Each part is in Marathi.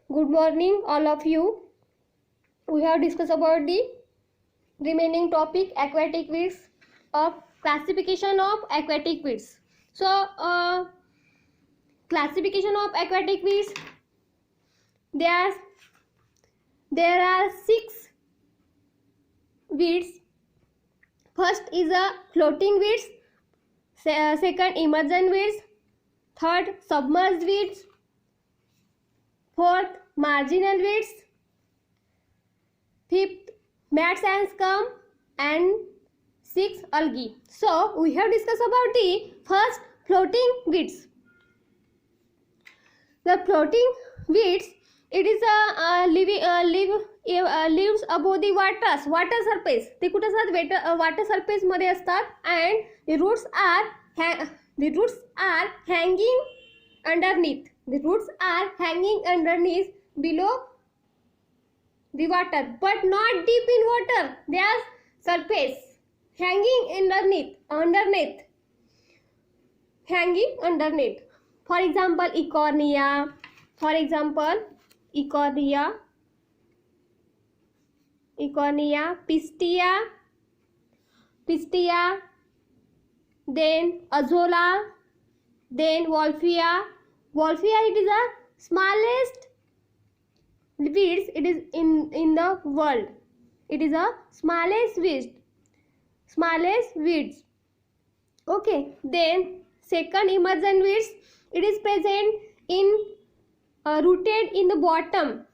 Good morning, all of you. We have discussed about the remaining topic aquatic weeds of classification of aquatic weeds. So, classification of aquatic weeds. There are 6 weeds. First is a floating weeds. Second, emergent weeds. Third, submerged weeds. Fourth, marginal weeds. Fifth, mats and scum, and 6, algae. So we have discussed about the first, floating weeds. The floating weeds, it is lives above the water surface. ते कुठे असतात? water surface मध्ये असतात. And the roots are hanging underneath. The roots are hanging underneath, below the water, but not deep in water. They are surface, hanging underneath, hanging underneath. For example, Eichhornia. Pistia, then Azolla, then Wolffia. It is the smallest weeds. It is in the world. It is a smallest weeds. Okay. Then second, emergent weeds. It is present in rooted in the bottom.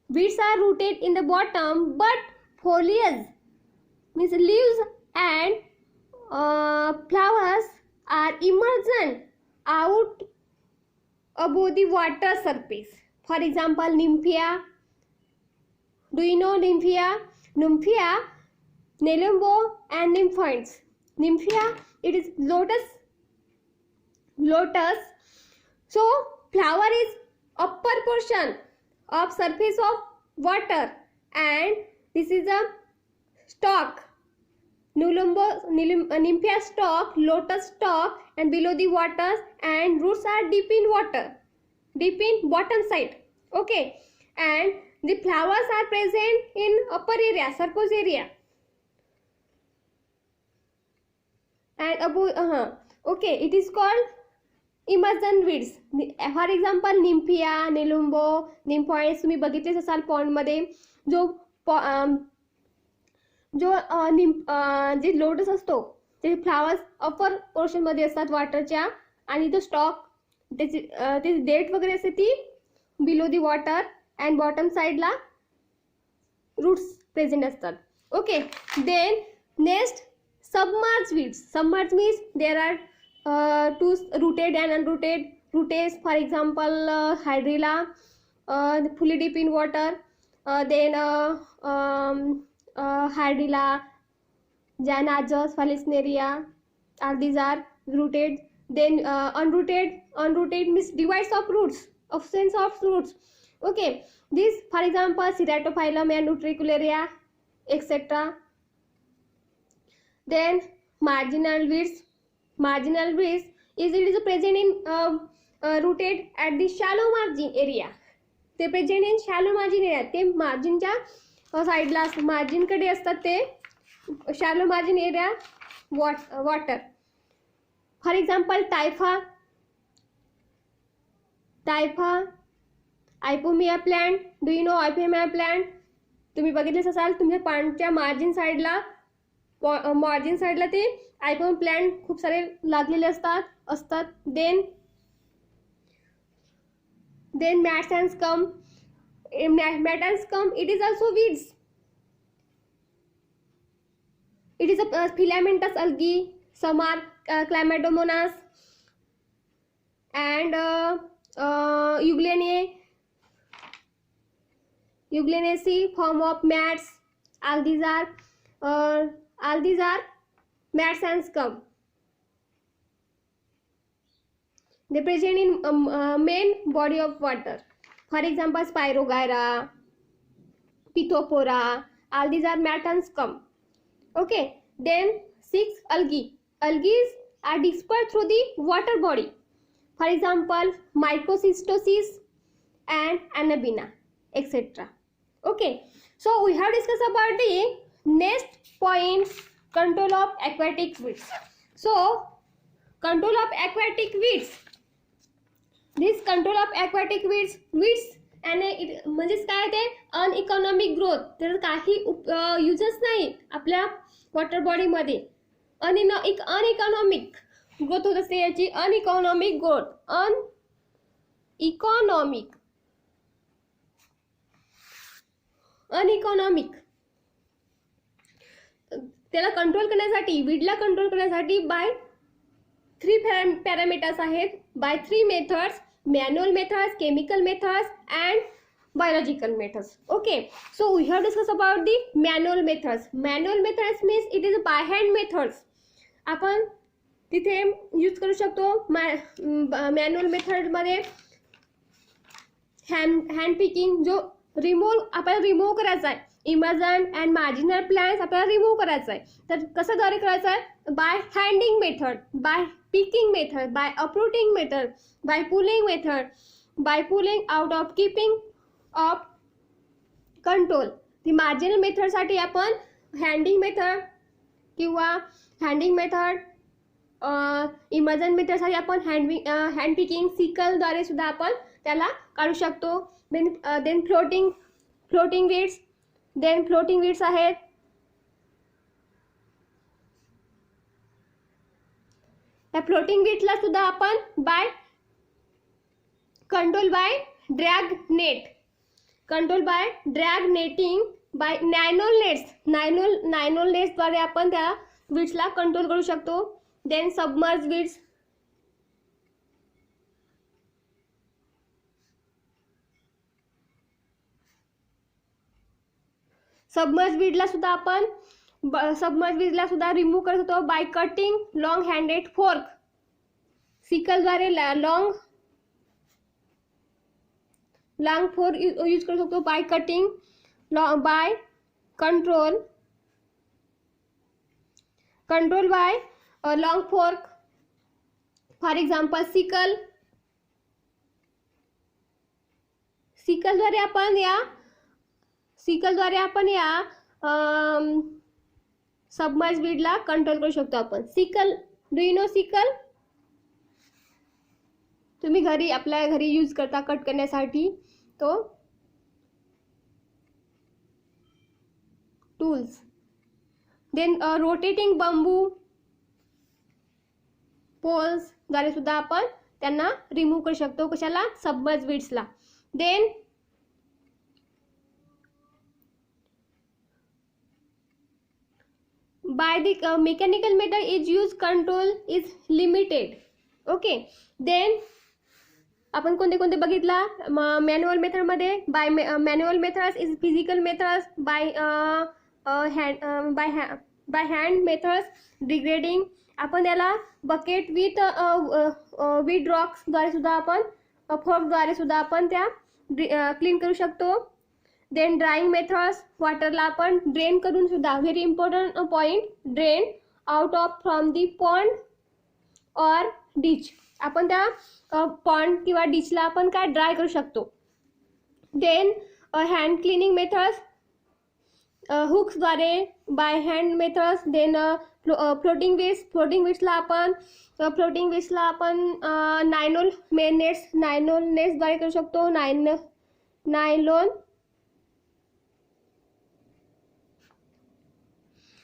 Weeds are rooted in the bottom, but foliage means leaves and flowers are emergent out above the water surface. For example, Nymphia. Do you know Nymphia? Nymphia, Nelumbo, and Nymphoids. Nymphia, it is lotus. So flower is upper portion of surface of water, and this is a stalk. Nymphia stalk, lotus stalk, and below the water, and roots are deep in water, deep in bottom side. Okay, and the flowers are present in upper area, surface area, and above. Okay, it is called emergent weeds. For example, Nymphia, Nelumbo, Nymphoids तुम्ही बघितलेच असाल पॉन्ड मध्ये. जे लोटस असतो ते फ्लावर्स अपर पोर्शन मध्ये असतात वॉटरच्या, आणि तो स्टॉक त्याची डेट वगैरे असते ती below the water, and bottom साइडला रूट्स प्रेझेंट असतात. Okay. Then next, submerged weeds. Submerged means there are two rooted and unrooted roots. For example, Hydrilla, fully deep in water. Then Hydrilla, Janajus, Falisneria, these are rooted. Then unrooted means divides of roots, of sense of roots. Okay, this, for example, Ceratophyllum and Utricularia, etc. Then marginal weeds. It is present in rooted at the shallow margin area. ते present in shallow margin area. ते मार्जिनच्या साईडला, मार्जिन कडे असतात ते shallow margin area water. For example, Typha, Ipomoea plant. Do you know Ipomoea plant? तुम्ही बघितलेच असाल तुमच्या पाण्याच्या मार्जिन साईडला ते आयपोम प्लांट खूप सारे लागलेले असतात. Then mats and scum. Mat and scum, it is also weeds. It is a filamentous algae. Some are Chlamydomonas and Eugleniaceae form of mats. All these are mats and scum. They present in main body of water. For example, Spirogyra, Pithopora, all these are mat and scum. Okay. Then 6, algae. Algae are dispersed through the water body. For example, Mycocystosis, and Anabina, etc. Okay, so we have discussed about the next point, control of aquatic weeds. So control of aquatic weeds, this control of aquatic weeds आणि म्हणजेच काय ते अनइकॉनॉमिक ग्रोथ, तर काही युजच नाही आपल्या वॉटर बॉडीमध्ये. अनइकॉनॉमिक ग्रोथ होत असते याची, अनइकॉनॉमिक ग्रोथ, अनइकॉनॉमिक त्याला कंट्रोल करण्यासाठी, वीडला कंट्रोल करण्यासाठी बाय 3 पॅरामीटर्स आहेत, by 3 methods, manual methods, chemical methods and biological methods. Okay, so we have discussed about the manual methods. Manual methods means it is by hand methods. आपण तिथे यूज करू शकतो. मॅन्युअल मेथड मध्ये हँड पिकिंग, जो आपल्याला रिमूव्ह करायचा आहे, इमर्जंट अँड मार्जिनल प्लांट्स आपल्याला रिमूव्ह करायचा आहे, तर कसं द्वारे करायचं आहे? By handing method, by picking method, by uprooting method, by pulling method, by pulling out of keeping of control. ती marginal method साठी आपण हँडिंग मेथड किंवा हँडिंग मेथड, इमर्जन मेथड साठी आपण हँड पिकिंग, सिकल द्वारे सुद्धा आपण त्याला काढू शकतो. देन फ्लोटिंग वीड्स आहेत. या फ्लोटिंग वीड्सला सुद्धा आपण by control by drag netting, by nylon nets द्वारे आपण त्या वीड्सला कंट्रोल करू शकतो. देन सबमर्ज वीड्सला सुद्धा आपण वीजला सुद्धा रिमूव्ह करत होतो by cutting long handed fork, sickle द्वारे लॉंग फोर्क यूज करू शकतो. By cutting, by control by long fork, for example sickle द्वारे आपण या सबमर्ज वीडला कंट्रोल करू शकतो आपण. Sickle, do you know sickle? तुम्ही आपल्या घरी यूज करता कट करण्यासाठी तो tools. Then rotating bamboo poles द्वारे सुद्धा आपण त्यांना रिमूव्ह करू शकतो. कशाला? सबमर्ज वीड्सला. Then by the mechanical method is used, control is limited. Okay, then आपण कोणते बघितला मॅन्युअल मेथड मध्ये? By manual methods is physical methods, by hand methods degrading, आपण त्याला बकेट विथ रॉक्स द्वारे सुद्धा आपण, फोर्क द्वारे सुद्धा आपण त्या क्लीन करू शकतो. देन ड्राइंग मेथड्स, वाटरला आपण ड्रेन करून सुद्धा, very important point, drain out of from the pond और डिच, आपण त्या पॉन्ड किंवा डिचला आपण काय ड्राय करू शकतो. देन हँड क्लिनिंग मेथड्स, हुक्सद्वारे, by hand methods. Then floating वीड्सला आपण नायलॉन नेट्सद्वारे करू शकतो. नायलॉन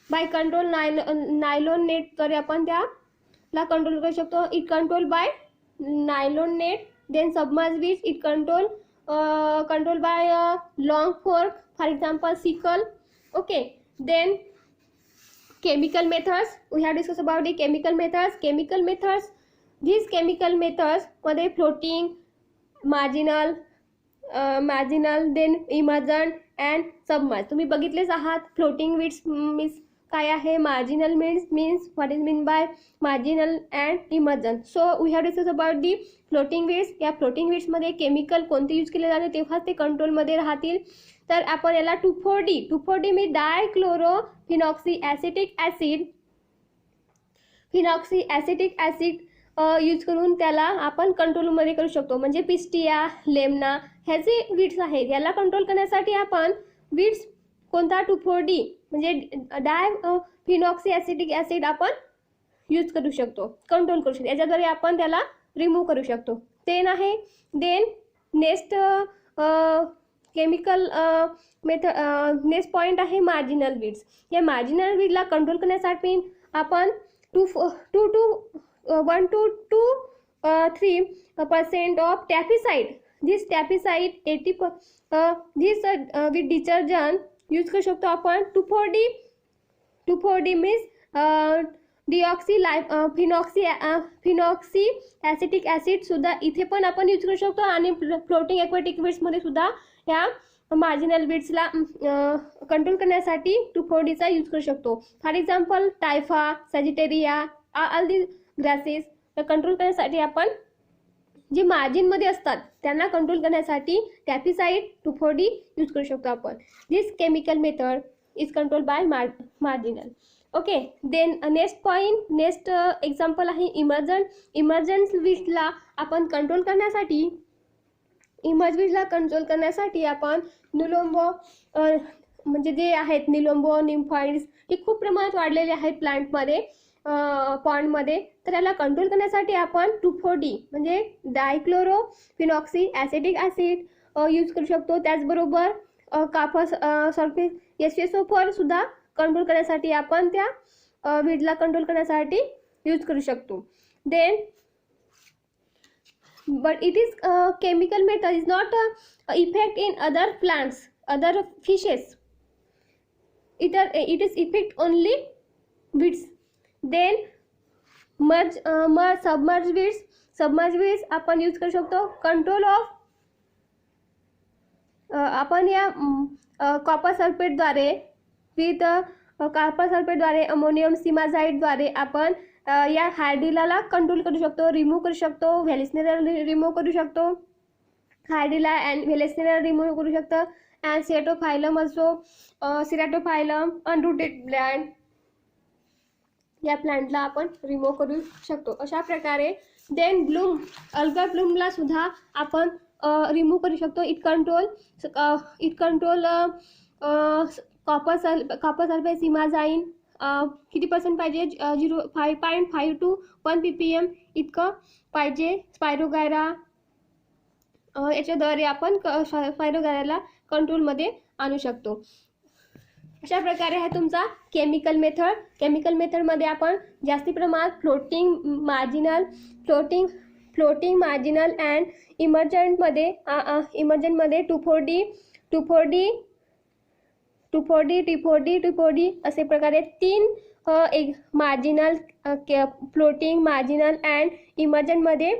बाय कंट्रोल नायलॉन नेटद्वारे आपण त्याला कंट्रोल करू शकतो. It control by nylon net. Then submerge weeds, it control by long fork, for example sickle. Okay, then chemical methods, we have discussed about the chemical methods. These chemical methods मध्ये floating, marginal, then emergent and submerged तुम्ही बघितलेच आहात. फ्लोटिंग वीड्स मीन्स काय आहे, marginal means what is mean by marginal and emergent. So we have discuss about the floating weeds. या फ्लोटिंग वीड्समध्ये केमिकल कोणते यूज केले जाते तेव्हाच ते कंट्रोलमध्ये राहतील. तर आपण याला 2,4-D मी dichloro phenoxy acetic acid use करून त्याला आपण कंट्रोलमध्ये करू शकतो. म्हणजे पिस्टिया, लेमना ह्या जे वीड्स आहेत याला कंट्रोल करण्यासाठी आपण वीड्स कोणता 2,4-D म्हणजे डायफिनॉक्सी ॲसिटिक ॲसिड आपण यूज करू शकतो, कंट्रोल करू शकतो. याच्याद्वारे आपण त्याला रिमूव्ह करू शकतो. Then next chemical next point आहे मार्जिनल वीड्स. या मार्जिनल वीडला कंट्रोल करण्यासाठी आपण 1 to 3% of taficide. This taficide 80 this with detergent use करू शकतो आपण. 2,4-D means phenoxy acetic acid सुद्धा इथे पण आपण यूज करू शकतो. आणि फ्लोटिंग ॲक्वॅटिक वीड्समध्ये सुद्धा ह्या मार्जिनल वीड्सला कंट्रोल करण्यासाठी 2,4-Dचा यूज करू शकतो. For example typha, sagittaria, all the grasses control करण्यासाठी आपण जे मार्जिनमध्ये असतात त्यांना कंट्रोल करण्यासाठी टॅफिसाइड 2,4-D यूज करू शकतो आपण. This chemical method is control by marginal. Okay. Then next example आहे इमर्जन्स वीड्सला आपण कंट्रोल करण्यासाठी आपण निलोंबो म्हणजे जे आहेत निलोंबो, निम्फॉइड्स हे खूप प्रमाणात वाढलेले आहेत प्लांटमध्ये, पॉन्डमध्ये. तर याला कंट्रोल करण्यासाठी आपण 2,4-D म्हणजे डायक्लोरोफिनॉक्सी ॲसिटिक ॲसिड यूज करू शकतो. त्याचबरोबर कापर सल्फेट SSO4 सुद्धा कंट्रोल करण्यासाठी आपण त्या वीडला कंट्रोल करण्यासाठी यूज करू शकतो. Then but it is chemical method is not effect in other plants, other fishes. It is effect only weeds. Then submerged weeds आपण यूज करू शकतो. कंट्रोल ऑफ आपण या कॉपर सल्फेटद्वारे अमोनियम सिमाझाईडद्वारे आपण या हायड्रिलाला कंट्रोल करू शकतो, रिमूव्ह करू शकतो. व्हॅलेस्नेरा रिमूव्ह करू शकतो. हायड्रिला अँड व्हॅलेस्नेरा रिमूव्ह करू शकतो. अँड सेटोफायलम असो, सिराटोफायलम, अनरूटेड प्लांट या प्लांटला आपण रिमूव्ह करू शकतो. अशा प्रकारे देन अल्गा ब्लूमला सुद्धा आपण रिमूव्ह करू शकतो. इट कंट्रोल कॉपर सल्फेट सिमाझाईन किती पर्सेंट पाहिजे, 5.5 to 1 ppm इतकं पाहिजे. स्पायरोगायरा याच्याद्वारे आपण स्पायरोगायराला कंट्रोलमध्ये आणू शकतो. अशा प्रकारे आहे तुमचा केमिकल मेथडमध्ये आपण जास्ती प्रमाणात फ्लोटिंग मार्जिनल अँड इमर्जंटमध्ये 2,4-D असे प्रकारे 3 मार्जिनल, फ्लोटिंग, मार्जिनल अँड इमर्जंटमध्ये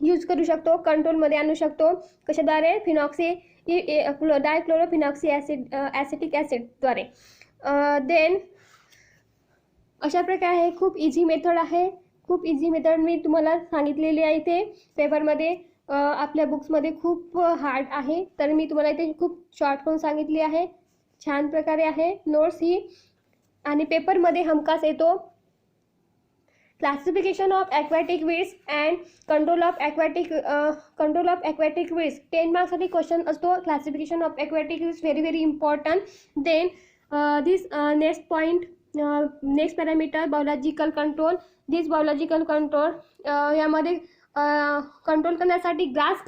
यूज करू शकतो, कंट्रोलमध्ये आणू शकतो. कशाद्वारे? डायक्लोरोफिनॉक्सी ॲसिटिक ॲसिडद्वारे. देन अशा प्रकारे खूप इझी मेथड आहे. खूप इझी मेथड मी तुम्हाला सांगितलेली आहे. इथे पेपरमध्ये आपल्या बुक्समध्ये खूप हार्ड आहे, तर मी तुम्हाला इथे खूप शॉर्ट करून सांगितली आहे. छान प्रकारे आहे नोट्स ही. आणि पेपरमध्ये हमखास येतो classification of aquatic weeds and control of aquatic weeds. 10 मार्क्ससाठी क्वेश्चन असतो. Classification of aquatic weeds very important. Then this next point, next parameter biological control. This biological control यामध्ये कंट्रोल करण्यासाठी grass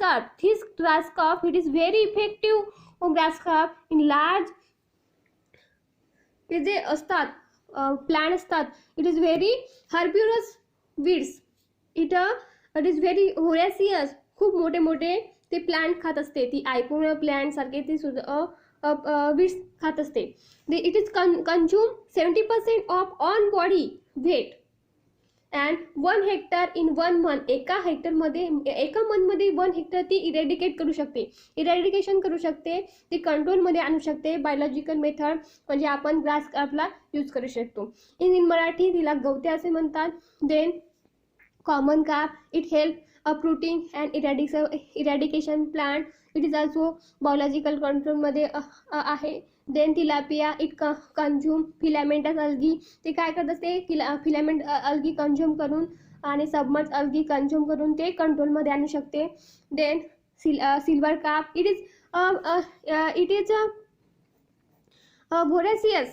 carp it is very effective. Grass carp in large ते जे असतात प्लांट असतात, it is very herbivorous weeds. It is very voracious. खूप मोठे ते प्लांट खात असते. ती आयकोनिया प्लांट सारखे ती सुद्धा वीड्स खात असते. It is consume 70% of on body weight and 1 hectare in 1 month. एका मंथमध्ये 1 हेक्टर ती इरॅडिकेशन करू शकते. ती कंट्रोलमध्ये आणू शकते. बायोलॉजिकल मेथड म्हणजे आपण ग्रास कार्पला यूज करू शकतो. इन मराठी तिला गवते असे म्हणतात. Then common carp it help uprooting and eradication plant. It is also biological control मध्ये आहे. Then tilapia it consume filamentous algae. ते काय करत असते? फिलामेंट अल्गी कंझ्युम करून आणि सबमर्ज अल्गी कंझ्युम करून ते कंट्रोलमध्ये आणू शकते. Then silver carp it is voracious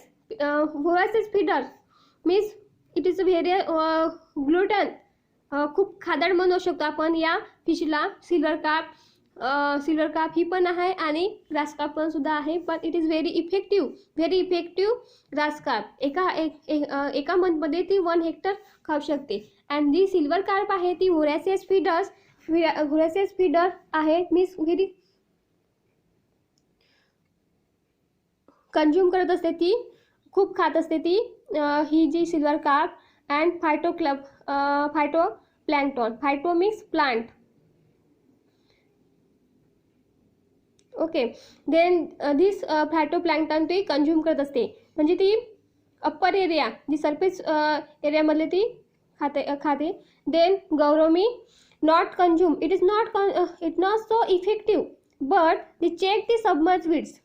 feeder means it is very glutton, खूप खादड म्हणू शकतो आपण या फिशला. सिल्वर कार्प ही पण आहे आणि ग्रास कार्प पण सुद्धा आहे, पण it is very effective grass carp. एका मंथमध्ये ती 1 हेक्टर खाऊ शकते. अँड जी सिल्वर कार्प आहे ती व्होरॅसियस फीडर आहे, मीन्स व्हेरी कंझ्युम करत असते, ती खूप खात असते ती ही जी silver carp. And phytoplankton, phyto means plant. Okay, then this phytoplankton ती कंझ्युम करत असते, म्हणजे ती अप्पर एरिया जी सरफेस एरियामधले ती खाते. Then gourami not consume, it not so effective but the check the submerge weeds,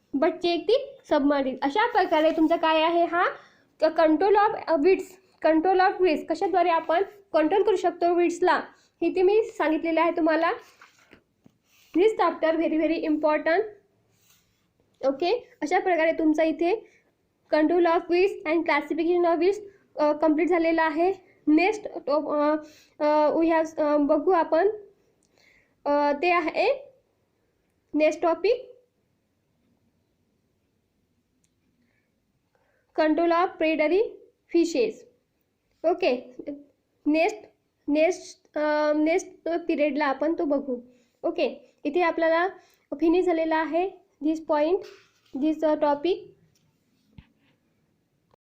अशा प्रकारे तुमचा काय आहे हा कंट्रोल ऑफ वीड्स कशाद्वारे आपण कंट्रोल करू शकतो वीड्सला, हे ते मी सांगितलेलं आहे तुम्हाला. This chapter very important. Okay, अशा प्रकारे तुमचा इथे control of weeds and classification of weeds complete झालेला आहे. नेक्स्ट वी हॅव बघू आपण ते आहे next topic control of predatory fishes. Okay, next पिरियडला आपण तो बघू. ओके, इथे आपल्याला फिनिश झालेला आहे दिस टॉपिक.